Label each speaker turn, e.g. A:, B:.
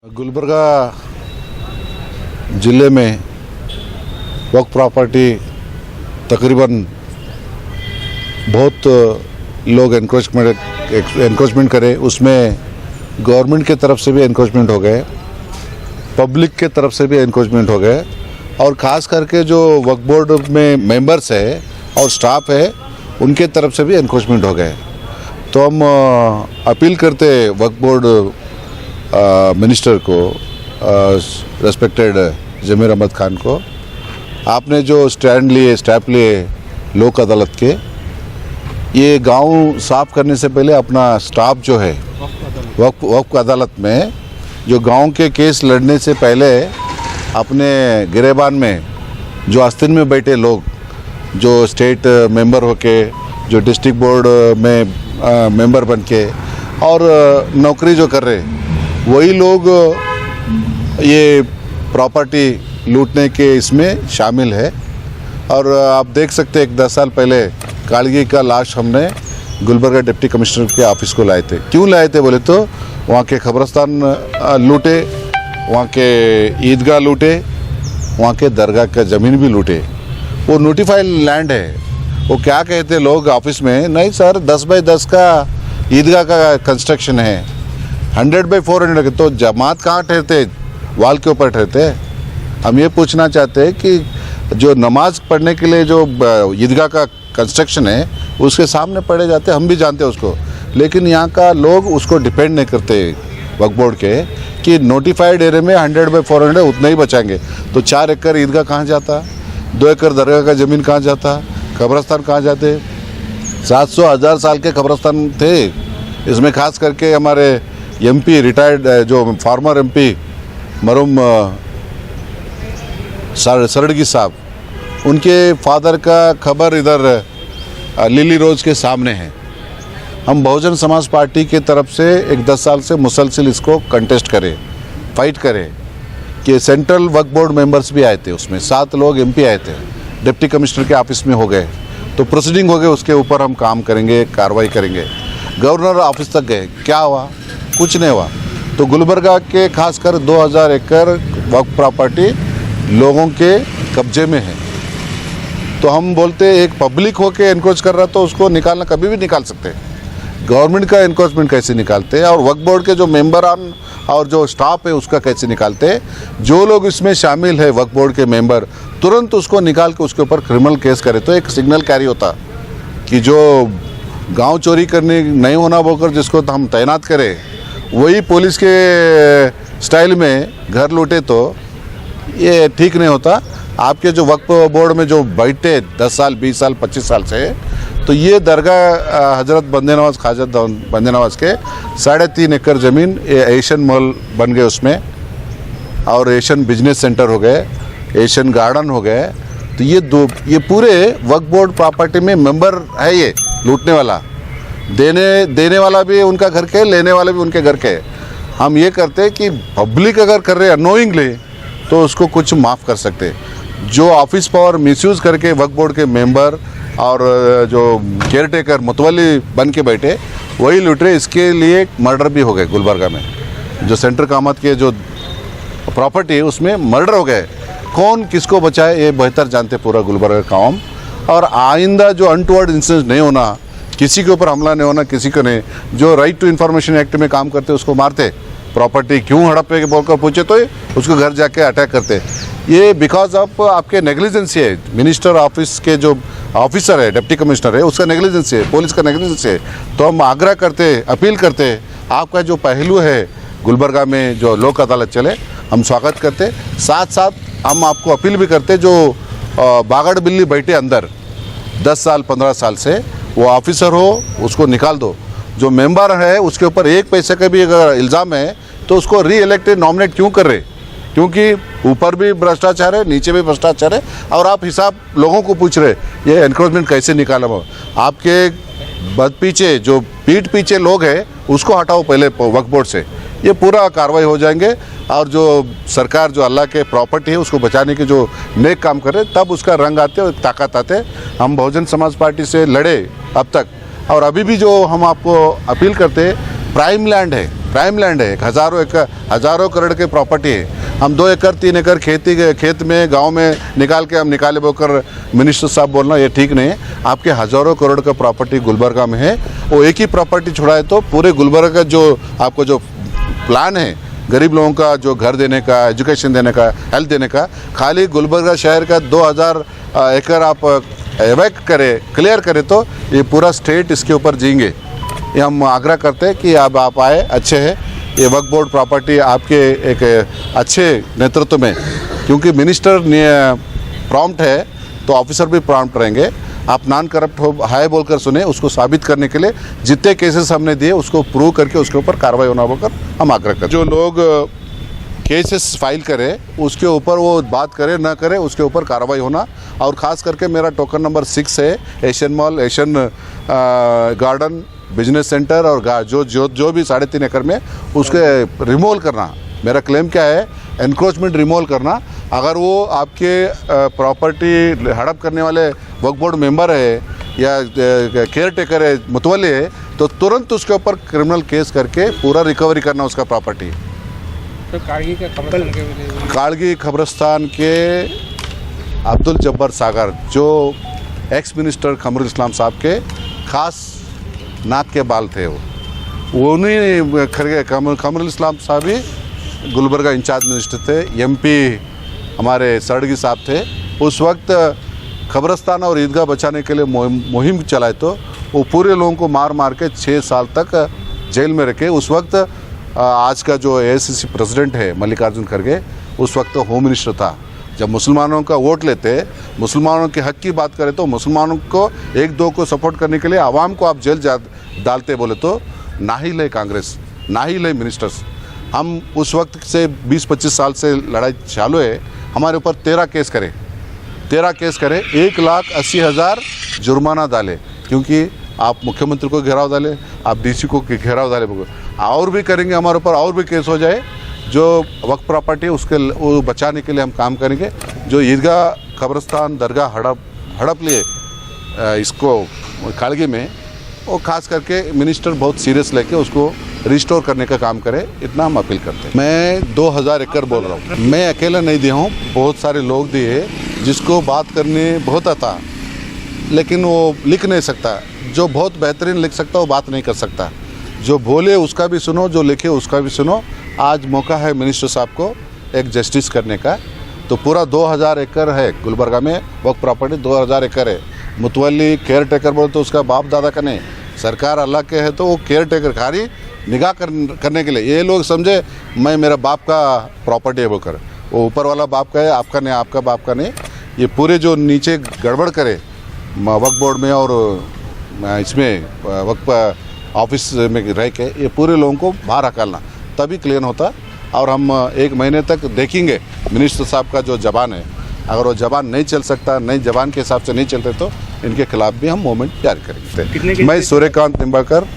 A: गुलबर्गा ज़िले में वक्फ प्रॉपर्टी तकरीबन बहुत लोग एनक्रोचमेंट करे। उसमें गवर्नमेंट के तरफ से भी एनक्रोचमेंट हो गए, पब्लिक के तरफ से भी एनक्रोचमेंट हो गए और ख़ास करके जो वक्फ बोर्ड में मेंबर्स है और स्टाफ है उनके तरफ से भी एनक्रोचमेंट हो गए। तो हम अपील करते वक्फ बोर्ड मिनिस्टर को, रेस्पेक्टेड ज़मीर अहमद खान को, आपने जो स्टैंड लिए, स्टेप लिए लोक अदालत के, ये गांव साफ करने से पहले अपना स्टाफ जो है वक्फ अदालत में जो गांव के केस लड़ने से पहले अपने गिरेबान में जो आस्तीन में बैठे लोग, जो स्टेट मेंबर होके, जो डिस्ट्रिक्ट बोर्ड में मेंबर बन के और नौकरी जो कर रहे, वही लोग ये प्रॉपर्टी लूटने के इसमें शामिल है। और आप देख सकते हैं 10 साल पहले कालगी का लाश हमने गुलबर्गा डिप्टी कमिश्नर के ऑफिस को लाए थे। क्यों लाए थे बोले तो वहाँ के कब्रस्तान लूटे, वहाँ के ईदगाह लूटे, वहाँ के दरगाह का ज़मीन भी लूटे। वो नोटिफाइड लैंड है। वो क्या कहते लोग ऑफिस में, नहीं सर 10 बाई 10 का ईदगाह का कंस्ट्रक्शन है, 100 बाई 400 के। तो जमात कहाँ ठहरते, वाल के ऊपर ठहरते। हम ये पूछना चाहते हैं कि जो नमाज पढ़ने के लिए जो ईदगाह का कंस्ट्रक्शन है उसके सामने पढ़े जाते, हम भी जानते हैं उसको, लेकिन यहाँ का लोग उसको डिपेंड नहीं करते वक्फ बोर्ड के कि नोटिफाइड एरिया में 100 बाई 400 उतना ही बचाएंगे। तो 4 एकड़ ईदगाह कहाँ जाता, 2 एकड़ दरगाह का ज़मीन कहाँ जाता, कब्रस्तान कहाँ जाते। 700-1000 साल के कब्रस्तान थे। इसमें खास करके हमारे एमपी रिटायर्ड जो फार्मर एमपी मरूम सरड़गी साहब, उनके फादर का खबर इधर लिली रोज के सामने है। हम बहुजन समाज पार्टी के तरफ से 10 साल से मुसलसिल इसको कंटेस्ट करें, फाइट करें कि सेंट्रल वक्फ बोर्ड मेंबर्स भी आए थे, उसमें 7 लोग एमपी आए थे, डिप्टी कमिश्नर के ऑफिस में हो गए, तो प्रोसीडिंग हो गए, उसके ऊपर हम काम करेंगे, कार्रवाई करेंगे। गवर्नर ऑफिस तक गए, क्या हुआ, कुछ नहीं हुआ। तो गुलबर्गा के खासकर 2000 एकड़ वक्फ प्रॉपर्टी लोगों के कब्जे में है। तो हम बोलते एक पब्लिक होके एनक्रोच कर रहा तो उसको निकालना कभी भी निकाल सकते हैं। गवर्नमेंट का एनक्रोचमेंट कैसे निकालते हैं और वक्फ बोर्ड के जो मेंबर और जो स्टाफ है उसका कैसे निकालते हैं। जो लोग इसमें शामिल है वक्फ बोर्ड के मेंबर, तुरंत उसको निकाल के उसके ऊपर क्रिमिनल केस करे तो एक सिग्नल कैरी होता कि जो गांव चोरी करने नहीं होना बोलकर जिसको हम तैनात करें, वही पुलिस के स्टाइल में घर लूटे तो ये ठीक नहीं होता। आपके जो वक्फ बोर्ड में जो बैठे 10 साल 20 साल 25 साल से, तो ये दरगाह हजरत बंदे नवाज ख्वाजा बंदे नवाज के 3.5 एकड़ ज़मीन एशियन मॉल बन गए उसमें, और एशियन बिजनेस सेंटर हो गए, एशियन गार्डन हो गए। तो ये पूरे वक्फ बोर्ड प्रॉपर्टी में मेंबर है। ये लूटने वाला, देने वाला भी उनका घर के, लेने वाला भी उनके घर के। हम ये करते कि पब्लिक अगर कर रहे अनोइंगली तो उसको कुछ माफ़ कर सकते। जो ऑफिस पावर मिसयूज़ करके वक्फ बोर्ड के मेंबर और जो केयर टेकर मुतवली बन के बैठे वही लूट रहे। इसके लिए मर्डर भी हो गए गुलबर्गा में। जो सेंटर कामत के जो प्रॉपर्टी है उसमें मर्डर हो गए। कौन किसको बचाए ये बेहतर जानते पूरा गुलबर्गा का आवाम। और आइंदा जो अनटुवर्ड इंसिडेंट नहीं होना, किसी के ऊपर हमला नहीं होना, किसी को नहीं। जो राइट टू इन्फॉर्मेशन एक्ट में काम करते उसको मारते, प्रॉपर्टी क्यों हड़पे बोलकर पूछे तो उसको घर जाके अटैक करते। ये बिकॉज ऑफ आपके नेग्लिजेंसी है। मिनिस्टर ऑफिस के जो ऑफिसर है, डिप्टी कमिश्नर है, उसका नेग्लिजेंसी है, पुलिस का नेग्लिजेंसी है। तो हम आग्रह करते, अपील करते, आपका जो पहलू है गुलबर्गा में जो लोक अदालत चले, हम स्वागत करते। साथ साथ हम आपको अपील भी करते, जो बागड़ बिल्ली बैठे अंदर 10 साल 15 साल से, वो ऑफिसर हो उसको निकाल दो। जो मेंबर है उसके ऊपर 1 पैसे का भी अगर इल्ज़ाम है तो उसको री इलेक्टेड नॉमिनेट क्यों कर रहे, क्योंकि ऊपर भी भ्रष्टाचार है, नीचे भी भ्रष्टाचार है। और आप हिसाब लोगों को पूछ रहे ये एनक्रोचमेंट कैसे निकाला। आपके बद पीछे जो पीठ पीछे लोग हैं उसको हटाओ पहले वक्फ बोर्ड से, ये पूरा कार्रवाई हो जाएंगे। और जो सरकार जो अल्लाह के प्रॉपर्टी है उसको बचाने के जो नेक काम कर रहे, तब उसका रंग आते और ताकत आते। हम बहुजन समाज पार्टी से लड़े अब तक, और अभी भी जो हम आपको अपील करते, प्राइम लैंड है प्राइम लैंड है, हज़ारों करोड़ की प्रॉपर्टी है। हम 2 एकड़ 3 एकड़ खेत में गांव में निकाल के हम निकाले बोकर मिनिस्टर साहब बोलना ये ठीक नहीं है। आपके हज़ारों करोड़ का प्रॉपर्टी गुलबर्गा में है, वो एक ही प्रॉपर्टी छुड़ाए तो पूरे गुलबर्गा का जो आपको जो प्लान है गरीब लोगों का, जो घर देने का, एजुकेशन देने का, हेल्थ देने का, खाली गुलबर्गा शहर का 2000 एकड़ आप एवैक्ट करें, क्लियर करें तो ये पूरा स्टेट इसके ऊपर जीएंगे। ये हम आग्रह करते हैं कि अब आप आए, अच्छे है ये वक्फ बोर्ड प्रॉपर्टी आपके एक अच्छे नेतृत्व में, क्योंकि मिनिस्टर प्रॉम्प्ट है तो ऑफिसर भी प्रॉम्प्ट रहेंगे। आप नॉन करप्ट हो है बोलकर सुने, उसको साबित करने के लिए जितने केसेस हमने दिए उसको प्रूव करके उसके ऊपर कार्रवाई होना बोलकर हम आग्रह करते हैं। जो लोग केसेस फाइल करें उसके ऊपर वो बात करे ना करे उसके ऊपर कार्रवाई होना। और ख़ास करके मेरा टोकन नंबर 6 है, Asian mall, Asian garden, business centre और जो भी 3.5 एकड़ में उसके रिमूवल करना। मेरा क्लेम क्या है, एनक्रोचमेंट रिमूवल करना। अगर वो आपके प्रॉपर्टी हड़प करने वाले वक्फ बोर्ड मेंबर है या केयर टेकर है, मुतवल्ली है, तो तुरंत उसके ऊपर क्रिमिनल केस करके पूरा रिकवरी करना उसका प्रॉपर्टी।
B: तो
A: काड़गी खबरस्तान के अब्दुल जब्बार सागर, जो एक्स मिनिस्टर कमरुल इस्लाम साहब के खास नाक के बाल थे, वो उन्हीं कमरुल इस्लाम साहब ही गुलबर्गा इंचार्ज मिनिस्टर थे। एमपी हमारे सड़गी साहब थे। उस वक्त खबरस्तान और ईदगाह बचाने के लिए मुहिम चलाए तो वो पूरे लोगों को मार मार के 6 साल तक जेल में रखे। उस वक्त आज का जो AICC प्रेसिडेंट है मल्लिकार्जुन खड़गे, उस वक्त तो होम मिनिस्टर था। जब मुसलमानों का वोट लेते, मुसलमानों के हक की बात करें तो मुसलमानों को 1-2 को सपोर्ट करने के लिए आवाम को आप जेल डालते बोले तो ना ही ले कांग्रेस, ना ही ले मिनिस्टर्स। हम उस वक्त से 20-25 साल से लड़ाई चालू है। हमारे ऊपर 13 केस करे, 1,80,000 जुर्माना डाले, क्योंकि आप मुख्यमंत्री को घेराव डाले, आप DC को घेराव डाले, और भी करेंगे हमारे ऊपर, और भी केस हो जाए। जो वक्फ प्रॉपर्टी उसके वो बचाने के लिए हम काम करेंगे। जो ईदगाह कब्रस्तान दरगाह हड़प लिए इसको काड़गी में, वो खास करके मिनिस्टर बहुत सीरियस लेके उसको रिस्टोर करने का काम करे, इतना हम अपील करते हैं। मैं 2000 एकड़ बोल रहा हूँ, मैं अकेला नहीं दिया हूँ, बहुत सारे लोग दिए जिसको बात करने बहुत आता लेकिन वो लिख नहीं सकता। जो बहुत बेहतरीन लिख सकता वो बात नहीं कर सकता। जो बोले उसका भी सुनो, जो लिखे उसका भी सुनो। आज मौका है मिनिस्टर साहब को एक जस्टिस करने का। तो पूरा 2000 एकड़ है गुलबर्गा में वक्फ प्रॉपर्टी, 2000 एकड़ है। मुतवल्ली केयर टेकर बोले तो उसका बाप दादा का नहीं, सरकार अल्लाह के है तो वो केयर टेकर खाली निगाह करने के लिए। ये लोग समझे मैं मेरा बाप का प्रॉपर्टी है बोलकर, वो ऊपर वाला बाप का है, आपका नहीं, आपका बाप का नहीं। ये पूरे जो नीचे गड़बड़ करे वक्फ बोर्ड में और इसमें वक्फ ऑफिस में रह के, ये पूरे लोगों को बाहर हकालना, तभी क्लियर होता। और हम 1 महीने तक देखेंगे मिनिस्टर साहब का जो जबान है। अगर वो जबान नहीं चल सकता, नई जबान के हिसाब से नहीं चलते तो इनके खिलाफ भी हम मूवमेंट जारी करेंगे। मैं सूर्यकांत निम्बाकर।